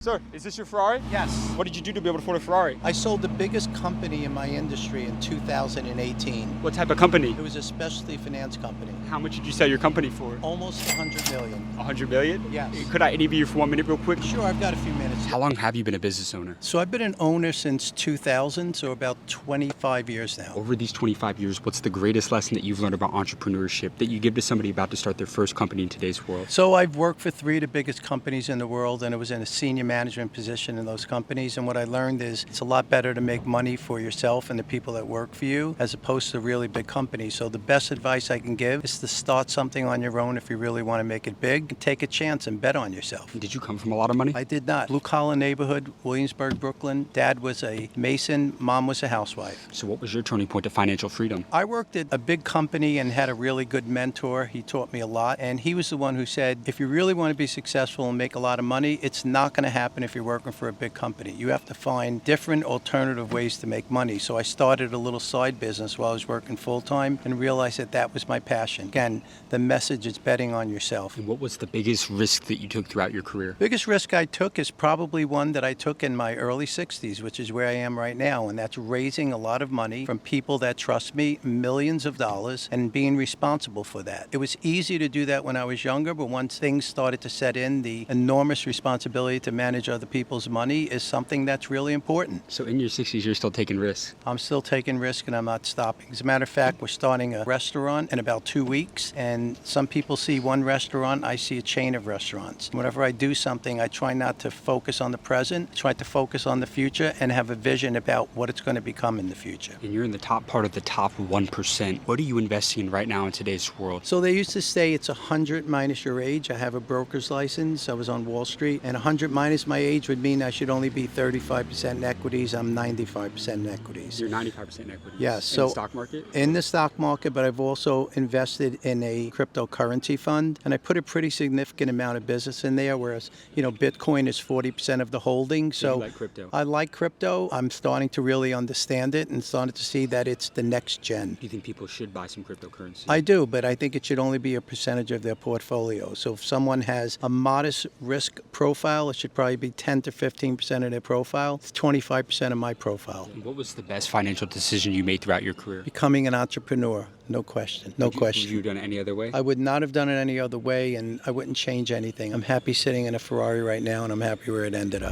Sir, is this your Ferrari? Yes. What did you do to be able to afford a Ferrari? I sold the biggest company in my industry in 2018. What type of company? It was a specialty finance company. How much did you sell your company for? Almost 100 million. 100 million? Yes. Could I interview you for 1 minute real quick? Sure, I've got a few minutes. How long have you been a business owner? So I've been an owner since 2000, so about 25 years now. Over these 25 years, what's the greatest lesson that you've learned about entrepreneurship that you give to somebody about to start their first company in today's world? So I've worked for 3 of the biggest companies in the world, and I was in a senior management position in those companies. And what I learned is it's a lot better to make money for yourself and the people that work for you as opposed to really big companies. So the best advice I can give is to start something on your own if you really want to make it big. Take a chance and bet on yourself. Did you come from a lot of money? I did not. Blue collar neighborhood, Williamsburg, Brooklyn. Dad was a mason, mom was a housewife. So what was your turning point to financial freedom? I worked at a big company and had a really good mentor. He taught me a lot, and he was the one who said, if you really want to be successful and make a lot of money, it's not going to happen if you're working for a big company. You have to find different alternative ways to make money. So I started a little side business while I was working full-time and realized that that was my passion. Again, the message is betting on yourself. And what was the biggest risk that you took throughout your career? Biggest risk I took is probably one that I took in my early 60s, which is where I am right now, and that's raising a lot of money from people that trust me, millions of dollars, and being responsible for that. It was easy to do that when I was younger, but once things started to set in, the enormous responsibility to manage other people's money is something that's really important. So in your 60s, you're still taking risks? I'm still taking risk and I'm not stopping. As a matter of fact, we're starting a restaurant in about 2 weeks, and some people see one restaurant, I see a chain of restaurants. Whenever I do something, I try not to focus on the present, try to focus on the future and have a vision about what it's going to become in the future. And you're in the top part of the top 1%. What are you investing in right now in today's world? So they used to say it's 100 minus your age. I have a broker's license. I was on Wall Street, and 100 minus my age would mean I should only be 35% in equities. I'm 95% in equities. You're 95% in equity. Yes. So in the stock market? In the stock market, but I've also invested in a cryptocurrency fund, and I put a pretty significant amount of business in there, whereas, Bitcoin is 40% of the holding. So you like crypto? I like crypto. I'm starting to really understand it and starting to see that it's the next gen. Do you think people should buy some cryptocurrency? I do, but I think it should only be a percentage of their portfolio. So if someone has a modest risk profile, it should probably be 10 to 15% of their profile. It's 25% of my profile. And what was the best financial decision you made throughout your career? Becoming an entrepreneur, no question, no question. Would you have done it any other way? I would not have done it any other way, and I wouldn't change anything. I'm happy sitting in a Ferrari right now, and I'm happy where it ended up.